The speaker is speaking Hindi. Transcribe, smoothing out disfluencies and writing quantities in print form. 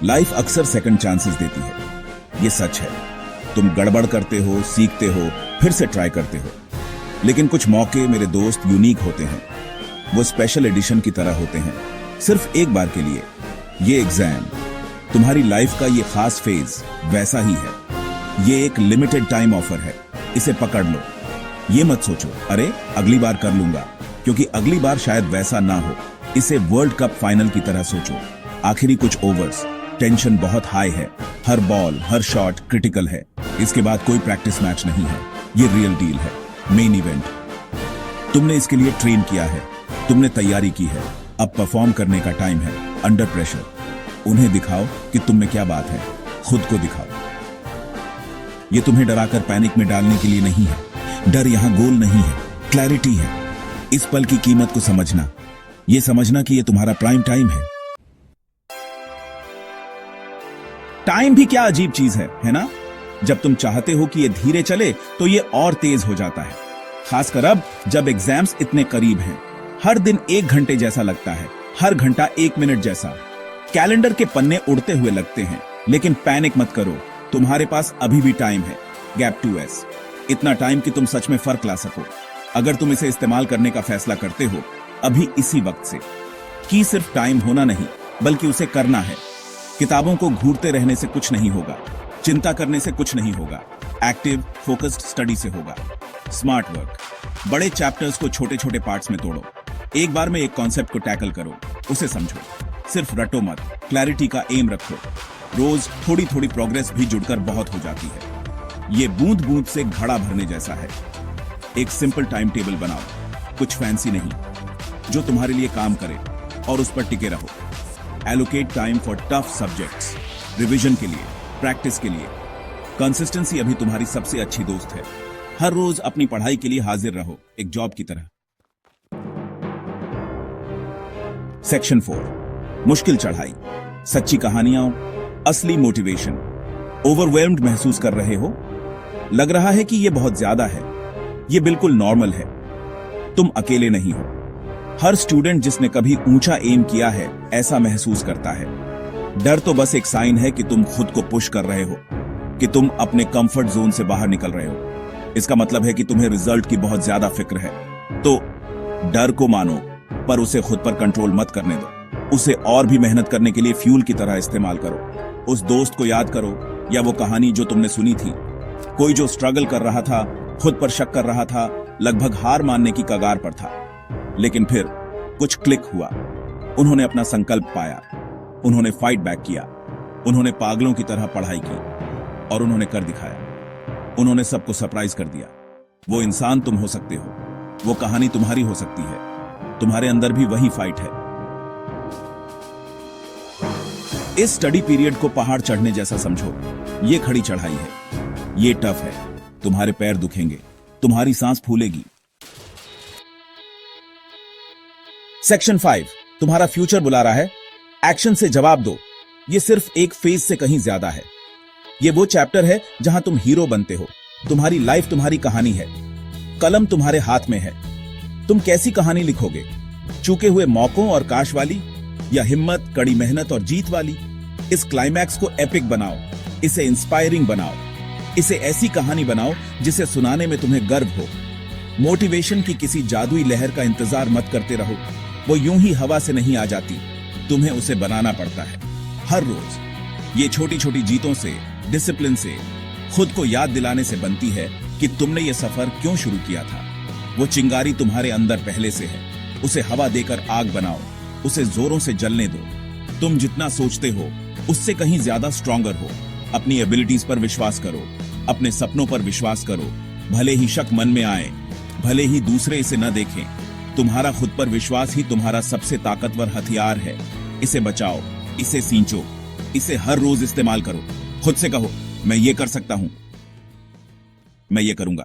लाइफ अक्सर सेकंड चांसेस देती है, ये सच है। तुम गड़बड़ करते हो, सीखते हो, फिर से ट्राई करते हो, लेकिन कुछ मौके मेरे दोस्त यूनिक होते हैं। वो स्पेशल एडिशन की तरह होते हैं, सिर्फ एक बार के लिए। ये एग्जाम, तुम्हारी लाइफ का ये खास फेज वैसा ही है। ये एक लिमिटेड टाइम ऑफर है, इसे पकड़ लो। ये मत सोचो अरे अगली बार कर लूंगा, क्योंकि अगली बार शायद वैसा ना हो। इसे वर्ल्ड कप फाइनल की तरह सोचो। आखिरी कुछ ओवर्स, टेंशन बहुत हाई है, हर बॉल हर शॉट क्रिटिकल है। इसके बाद कोई प्रैक्टिस मैच नहीं है, ये रियल डील है, मेन इवेंट। तुमने इसके लिए ट्रेन किया है, तुमने तैयारी की है, अब परफॉर्म करने का टाइम है। अंडर प्रेशर उन्हें दिखाओ कि तुम में क्या बात है, खुद को दिखाओ। ये तुम्हें डराकर पैनिक में डालने के लिए नहीं है। डर यहां गोल नहीं है, क्लैरिटी है। इस पल की कीमत को समझना, ये समझना कि ये तुम्हारा प्राइम टाइम है। टाइम भी क्या अजीब चीज है ना? जब तुम चाहते हो कि ये धीरे चले तो ये और तेज हो जाता है, खासकर अब जब एग्जाम्स इतने करीब हैं। हर दिन 1 घंटे जैसा लगता है, हर घंटा 1 मिनट जैसा। कैलेंडर के पन्ने उड़ते हुए लगते हैं, लेकिन पैनिक मत करो, तुम्हारे पास अभी भी टाइम है। गैप 2S, इतना टाइम कि तुम सच में फर्क ला सको। अगर तुम इसे इस्तेमाल करने का फैसला करते हो अभी इसी वक्त से, कि सिर्फ टाइम होना नहीं बल्कि उसे करना है। किताबों को घूरते रहने से कुछ नहीं होगा, चिंता करने से कुछ नहीं होगा, एक्टिव फोकस्ड स्टडी से होगा। स्मार्ट वर्क, बड़े चैप्टर्स को छोटे छोटे पार्ट्स में तोड़ो। एक बार में एक कॉन्सेप्ट को टैकल करो, उसे समझो, सिर्फ रटो मत, क्लैरिटी का एम रखो। रोज थोड़ी थोड़ी प्रोग्रेस भी जुड़कर बहुत हो जाती है। ये बूंद बूंद से घड़ा भरने जैसा है। एक सिंपल टाइम टेबल बनाओ, कुछ फैंसी नहीं, जो तुम्हारे लिए काम करे, और उस पर टिके रहो। Allocate time for tough subjects, revision के लिए, प्रैक्टिस के लिए। कंसिस्टेंसी अभी तुम्हारी सबसे अच्छी दोस्त है। हर रोज अपनी पढ़ाई के लिए हाजिर रहो, एक जॉब की तरह। सेक्शन 4, मुश्किल चढ़ाई, सच्ची कहानियां, असली मोटिवेशन। ओवरवेल्म्ड महसूस कर रहे हो? लग रहा है कि यह बहुत ज्यादा है। यह बिल्कुल नॉर्मल है, तुम अकेले नहीं हो। हर स्टूडेंट जिसने कभी ऊंचा एम किया है ऐसा महसूस करता है। डर तो बस एक साइन है कि तुम खुद को पुश कर रहे हो, कि तुम अपने कंफर्ट जोन से बाहर निकल रहे हो। इसका मतलब है कि तुम्हें रिजल्ट की बहुत ज्यादा फिक्र है। तो डर को मानो, पर उसे खुद पर कंट्रोल मत करने दो। उसे और भी मेहनत करने के लिए फ्यूल की तरह इस्तेमाल करो। उस दोस्त को याद करो, या वो कहानी जो तुमने सुनी थी। कोई जो स्ट्रगल कर रहा था, खुद पर शक कर रहा था, लगभग हार मानने की कगार पर था, लेकिन फिर कुछ क्लिक हुआ। उन्होंने अपना संकल्प पाया, उन्होंने फाइट बैक किया, उन्होंने पागलों की तरह पढ़ाई की, और उन्होंने कर दिखाया। उन्होंने सबको सरप्राइज कर दिया। वो इंसान तुम हो सकते हो, वो कहानी तुम्हारी हो सकती है। तुम्हारे अंदर भी वही फाइट है। इस स्टडी पीरियड को पहाड़ चढ़ने जैसा समझो। ये खड़ी चढ़ाई है, ये टफ है। तुम्हारे पैर दुखेंगे, तुम्हारी सांस फूलेगी। सेक्शन 5, तुम्हारा फ्यूचर बुला रहा है। एक्शन से जवाब दो। ये सिर्फ एक फेज से कहीं ज्यादा है। ये वो चैप्टर है जहां तुम हीरो बनते हो। तुम्हारी लाइफ तुम्हारी कहानी है। कलम तुम्हारे हाथ में है। तुम कैसी कहानी लिखोगे? चूके हुए मौकों और काश वाली, या हिम्मत, कड़ी मेहनत और जीत वाली? इस क्लाइमैक्स को एपिक बनाओ, इसे इंस्पायरिंग बनाओ, इसे ऐसी कहानी बनाओ जिसे सुनाने में तुम्हें गर्व हो। मोटिवेशन की किसी जादुई लहर का इंतजार मत करते रहो। वो यूं ही हवा से नहीं आ जाती, तुम्हें उसे बनाना पड़ता है हर रोज। ये छोटी छोटी जीतों से, डिसिप्लिन से, खुद को याद दिलाने से बनती है कि तुमने ये सफर क्यों शुरू किया था। वो चिंगारी तुम्हारे अंदर पहले से है, उसे हवा देकर आग बनाओ, उसे जोरों से जलने दो। तुम जितना सोचते हो उससे कहीं ज्यादा स्ट्रॉन्गर हो। अपनी एबिलिटीज पर विश्वास करो, अपने सपनों पर विश्वास करो। भले ही शक मन में आए, भले ही दूसरे इसे न देखें, तुम्हारा खुद पर विश्वास ही तुम्हारा सबसे ताकतवर हथियार है। इसे बचाओ, इसे सींचो, इसे हर रोज इस्तेमाल करो। खुद से कहो, मैं ये कर सकता हूं, मैं ये करूंगा।